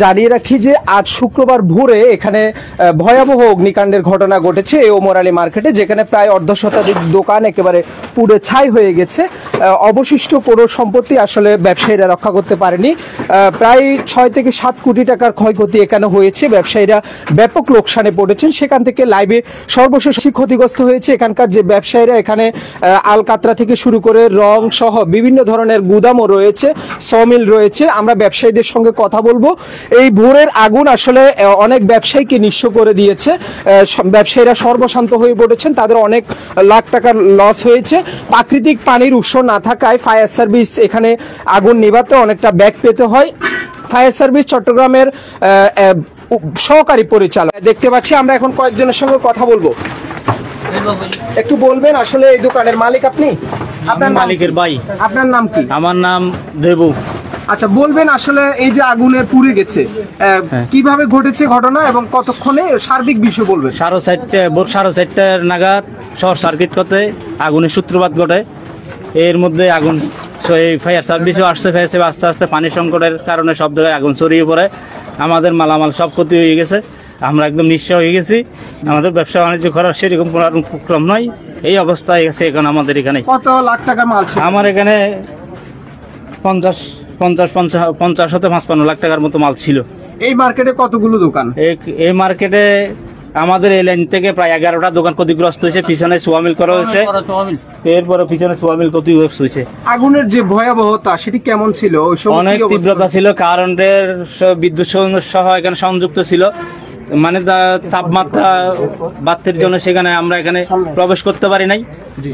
জানিয়ে রাখি যে আজ শুক্রবার ভোরে এখানে ভয়াবহ অগ্নিকাণ্ডের ঘটনা ঘটেছে এই ওমর আলী মার্কেটে, যেখানে প্রায় অর্ধশতাধিক দোকান একেবারে পুড়ে ছাই হয়ে গেছে। অবশিষ্ট কোনো সম্পত্তি আসলে ব্যবসায়ীরা রক্ষা করতে পারেনি। প্রায় 6 থেকে 7 কোটি টাকার ক্ষয়ক্ষতি এখানে হয়েছে। ব্যবসায়ীরা ব্যাপক লোকসানে পড়েছেন। সেখান থেকে লাইভে সর্বশেষ ক্ষতিগ্রস্ত হয়েছে এখানকার যে ব্যবসায়ীরা। এখানে আলকাতরা থেকে শুরু করে রং সহ বিভিন্ন ধরনের গুদামও রয়েছে, সমিল রয়েছে। আমরা ব্যবসায়ীদের সঙ্গে কথা বলবো। এই ভোরের আগুন আসলে অনেক ব্যবসায়ীকে নিঃস্ব করে দিয়েছে। ব্যবসায়ীরা সর্বশান্ত হয়ে পড়েছেন, তাদের অনেক লাখ টাকার লস হয়েছে। প্রাকৃতিক পানির উৎস না থাকায় ফায়ার সার্ভিস এখানে আগুন নেভাতে অনেকটা ব্যাক পেতে হয়। ফায়ার সার্ভিস চট্টগ্রামের সহকারী পরিচালক দেখতে পাচ্ছি। আমরা এখন কয়েকজনের সঙ্গে কথা বলবো। একটু বলবেন আসলে এই দোকানের মালিক আপনি? আপনার মালিকের ভাই। আপনার নাম কি? আমার নাম দেবু। আচ্ছা, বলবেন আসলে এই যে আগুনে পুড়ে গেছে কিভাবে ঘটেছে ঘটনা এবং কতক্ষণে, সার্বিক বিষয় বলবেন। 4:30 নাগাদ শর্ট সার্কিট করতে আগুনের সূত্রপাত ঘটে। এর মধ্যে আগুন ফায়ার সার্ভিসও আসছে। ফায়ার সার্ভিস আস্তে আস্তে পানি সংকটের কারণে সব জায়গায় আগুন ছড়িয়ে পড়ে। আমাদের মালামাল সব ক্ষতি হয়ে গেছে। আমরা একদম নিঃস্ব হয়ে গেছি। আমাদের ব্যবসা বাণিজ্য করার সেরকম কোনো উপক্রম নয়। এই অবস্থা হয়ে গেছে এখন আমাদের এখানে। কত লাখ টাকা মাল ছিল? আমার এখানে 50 হতে 55 লাখ টাকার মতো মাল ছিল। এই মার্কেটে কতগুলো দোকান? এই মার্কেটে আমাদের এই লাইন থেকে প্রায় 11টা দোকান ক্ষতিগ্রস্ত হয়েছে। পিছনে সোয়ামিল করা হয়েছে, এরপরে পিছনে সোয়ামিল ক্ষতিগ্রস্ত হয়েছে। আগুনের যে ভয়াবহতা সেটি কেমন ছিল? অনেক তীব্রতা ছিল। কারেন্টের বিদ্যুৎ সহ এখানে সংযুক্ত ছিল। মানে তাপমাত্রা বাড়তির জন্য সেখানে আমরা এখানে প্রবেশ করতে পারি নাই।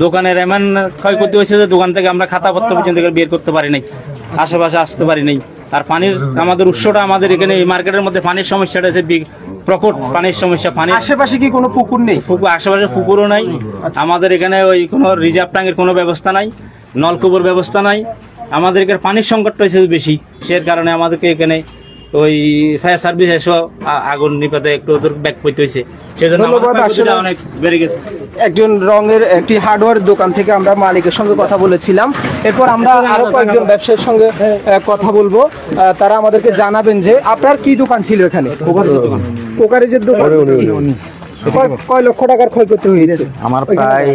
দোকানের এমন ক্ষয়ক্ষতি হয়েছে যে দোকান থেকে আমরা খাতাপত্র পর্যন্ত বের করতে পারি নাই, আশেপাশে আসতে পারি নাই। আর পানির আমাদের উৎসটা আমাদের এখানে এই মার্কেটের মধ্যে পানির সমস্যাটা আছে, প্রকট পানির সমস্যা। পানি আশেপাশে কি কোনো পুকুর নেই? আশেপাশে পুকুরও নাই। আমাদের এখানে ওই কোনো রিজার্ভ ট্যাঙ্কের কোনো ব্যবস্থা নাই, নলকূপের ব্যবস্থা নাই। আমাদের এখানে পানির সংকটটা হয়েছে বেশি। সে কারণে আমাদেরকে এখানে ওই ফায়ার সার্ভিস এসে আগুন নিপাতে একটু ব্যাক করতে হয়েছে। সেজন্য অনেক বেড়ে গেছে। একজন রঙের একটি হার্ডওয়্যার দোকান থেকে আমরা মালিকের সঙ্গে কথা বলেছিলাম। এরপর আমরা আরো কয়েকজন ব্যবসায়ীর সঙ্গে কথা বলবো। তারা আমাদেরকে জানাবেন যে আপনার কি দোকান ছিল এখানে? কোকারেজের দোকান। কয় লক্ষ টাকার ক্ষয়ক্ষতি হয়েছে? আমার প্রায়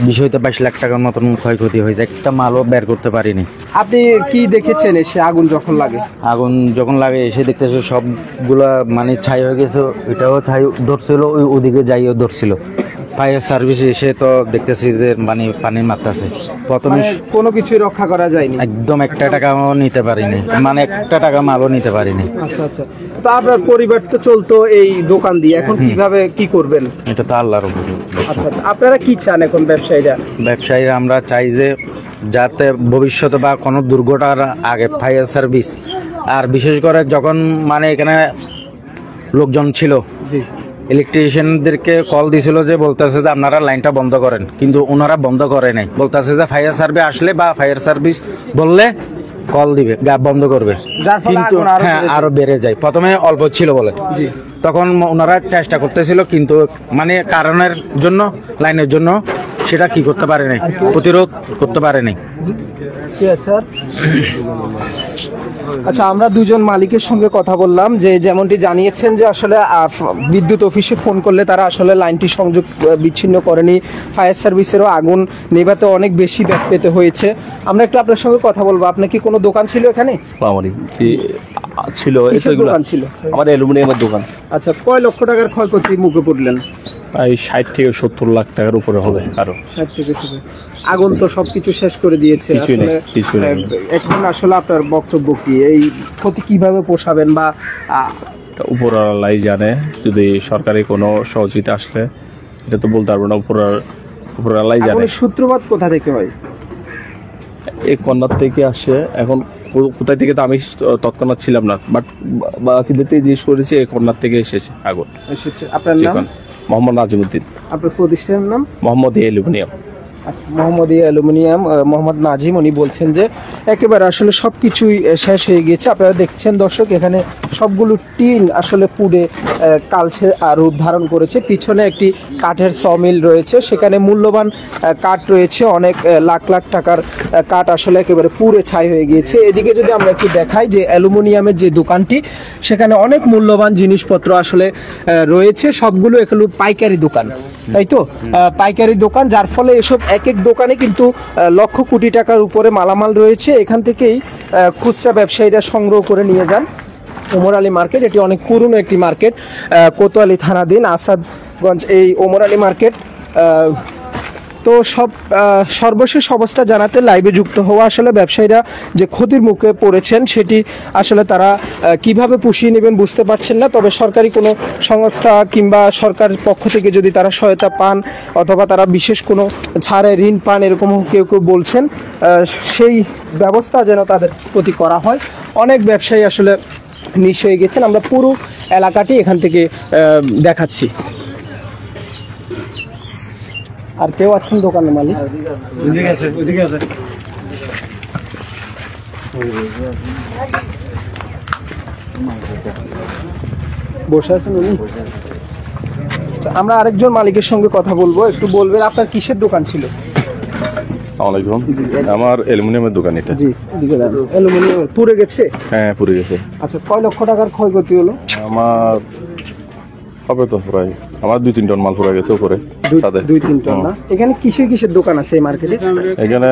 20-22 লাখ টাকার মতন ক্ষয়ক্ষতি হয়েছে। একটা মালও বের করতে পারিনি। আপনি কি দেখেছেন এসে আগুন যখন লাগে? আগুন যখন লাগে এসে দেখতেছে সবগুলা মানে ছাই হয়ে গেছে। এটাও ছাই ধরছিল, ওদিকে যাইও ধরছিল। ফায়ার সার্ভিস এসে তো দেখতেছি যে মানে পানির মাত্রাছে। প্রথমে কোনো কিছু রক্ষা করা যায়নি, একদম একটা টাকাও নিতে পারিনি, মানে একটা টাকা মালও নিতে পারিনি। আচ্ছা আচ্ছা। তো আপনার পরিবার তো চলতো এই দোকান দিয়ে, এখন কিভাবে কি করবেন? এটা তো আল্লাহর উপর। আচ্ছা আচ্ছা। আপনারা কি চান এখন ব্যবসায়ীরা? আমরা চাই যে যাতে ভবিষ্যতে বা কোনো দুর্ঘটনার আগে ফায়ার সার্ভিস, আর বিশেষ করে যখন মানে এখানে লোকজন ছিল, ইলেকট্রিশিয়ানদেরকে কল দিছিল যে বলতেছে যে আপনারা লাইনটা বন্ধ করেন, কিন্তু ওনারা বন্ধ করে নাই। বলতেছে যে ফায়ার সার্ভিস আসলে বা ফায়ার সার্ভিস বললে কল দিবে, বন্ধ করবে। কিন্তু হ্যাঁ, আরো বেড়ে যায়। প্রথমে অল্প ছিল বলে, তখন ওনারা চেষ্টা করতেছিল, কিন্তু মানে কারণের জন্য, লাইনের জন্য সেটা কি করতে পারে নাই, প্রতিরোধ করতে পারে নাই। আচ্ছা, আমরা দুজন মালিকের সঙ্গে কথা বললাম যে যেমনটি জানিয়েছেন যে আসলে বিদ্যুৎ অফিসে ফোন করলে তারা আসলে লাইনটি সংযোগ বিচ্ছিন্ন করেনি। ফায়ার সার্ভিসেরও আগুন নেভাতে অনেক বেশি ব্যাক পেতে হয়েছে। আমরা একটু আপনার সঙ্গে কথা বলবো। আপনার কি কোনো দোকান ছিল এখানে? ছিল, দোকান ছিল আমাদের অ্যালুমিনিয়ামের দোকান। আচ্ছা, কয় লক্ষ টাকার ক্ষয়ক্ষতির মুখে পড়লেন? প্রায় 60 থেকে 70 লাখ টাকার উপরে হবে। আরো 60 থেকে 70। আগুন তো সবকিছু শেষ করে দিয়েছে। এখন আসলে আপনার বক্তব্য কি? এই ক্ষতি কিভাবে পোষাবেন? বা উপরওয়ালাই জানে। যদি সরকারি কোনো সহযোগিতা আসলে, এটা তো বলতে পারবো না। উপরওয়ালাই জানে। সূত্রপাত কোথা থেকে হয়? এই কন্যার থেকে আসে। এখন কোথায় থেকে তো আমি তৎক্ষণাৎ ছিলাম না, বাট বাকিদের থেকে জিজ্ঞেস করেছি, এই কন্যার থেকে এসেছে আগুন। আপনার নাম? মোহাম্মদ নাজিমুদ্দিন। আপনার প্রতিষ্ঠানের নাম? মোহাম্মদ অ্যালুমিনিয়াম। আচ্ছা, মোহাম্মদী অ্যালুমিনিয়াম মোহাম্মদ নাজিম উনি বলছেন যে একেবারে আসলে সব কিছুই শেষ হয়ে গিয়েছে। আপনারা দেখছেন দর্শক, এখানে সবগুলো টিন আসলে পুড়ে কালছে আর রূপ ধারণ করেছে। পিছনে একটি কাঠের সমিল রয়েছে, সেখানে মূল্যবান কাঠ রয়েছে, অনেক লাখ লাখ টাকার কাঠ আসলে একেবারে পুড়ে ছাই হয়ে গিয়েছে। এদিকে যদি আমরা একটু দেখাই যে অ্যালুমিনিয়ামের যে দোকানটি, সেখানে অনেক মূল্যবান জিনিসপত্র আসলে রয়েছে, সবগুলো এগুলো পাইকারি দোকান, তাই তো? পাইকারি দোকান, যার ফলে এসব এক এক দোকানে কিন্তু লক্ষ কোটি টাকার উপরে মালামাল রয়েছে। এখান থেকেই খুচরা ব্যবসায়ীরা সংগ্রহ করে নিয়ে যান। ওমর আলী মার্কেট এটি অনেক পুরনো একটি মার্কেট, কোতোয়ালি থানাধীন আসাদগঞ্জ এই ওমর আলী মার্কেট। তো সর্বশেষ অবস্থা জানাতে লাইভে যুক্ত হওয়া আসলে ব্যবসায়ীরা যে ক্ষতির মুখে পড়েছেন সেটি আসলে তারা কিভাবে পুষিয়ে নেবেন বুঝতে পারছেন না। তবে সরকারি কোনো সংস্থা কিংবা সরকারের পক্ষ থেকে যদি তারা সহায়তা পান অথবা তারা বিশেষ কোনো ছাড়ে ঋণ পান, এরকম কেউ কেউ বলছেন, সেই ব্যবস্থা যেন তাদের প্রতি করা হয়। অনেক ব্যবসায়ী আসলে নিঃস্ব হয়ে গেছেন। আমরা পুরো এলাকাটি এখান থেকে দেখাচ্ছি। আর কেউ আছেন দোকানের মালিক? বসে আছেন উনি? আচ্ছা, আমরা আরেকজন মালিকের সঙ্গে কথা বলবো। একটু বলবেন আপনার কিসের দোকান ছিল? আসসালামাইকুম, আমার অ্যালুমিনিয়ামের দোকান এটা। জি, এদিকে দাঁড়ান। অ্যালুমিনিয়াম পুড়ে গেছে? হ্যাঁ, পুড়ে গেছে। আচ্ছা, কয় লক্ষ টাকার ক্ষয়ক্ষতি হলো? আমার হবে তো প্রায়, আমার 2-3 টন মাল পুড়ে গেছে উপরে ছাদে। 2-3 টন না? এখানে কিসের কিসের দোকান আছে এই মার্কেটে? এখানে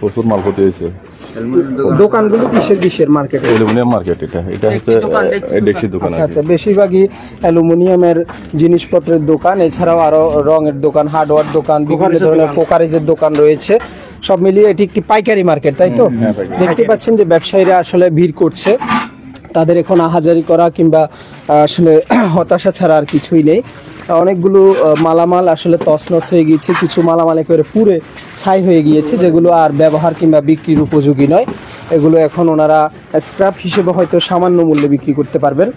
প্রচুর মাল ক্ষতি হয়েছে। দোকানগুলো কিসের কিসের মার্কেটে? অ্যালুমিনিয়াম মার্কেট এটা হচ্ছে ডেক্সির দোকান আচ্ছা আছে। আচ্ছা, বেশিরভাগই অ্যালুমিনিয়ামের জিনিসপত্রের দোকান, এছাড়াও আরো রঙের দোকান, হার্ডওয়্যার দোকান, বিভিন্ন ধরনের পোকারিজের দোকান রয়েছে। সব মিলিয়ে এটি একটি পাইকারি মার্কেট, তাই তো? দেখতে পাচ্ছেন যে ব্যবসায়ীরা আসলে ভিড় করছে, তাদের এখন আহাজারি করা কিংবা আসলে হতাশা ছাড়া আর কিছুই নেই। অনেকগুলো মালামাল আসলে তছনছ হয়ে গিয়েছে, কিছু মালামাল একেবারে পুড়ে ছাই হয়ে গিয়েছে, যেগুলো আর ব্যবহার কিংবা বিক্রির উপযোগী নয়। এগুলো এখন ওনারা স্ক্র্যাপ হিসেবে হয়তো সামান্য মূল্যে বিক্রি করতে পারবেন।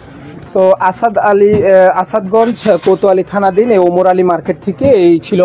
তো আসাদগঞ্জ কোতোয়ালি থানাধীন এই ওমর আলী মার্কেট থেকে এই ছিল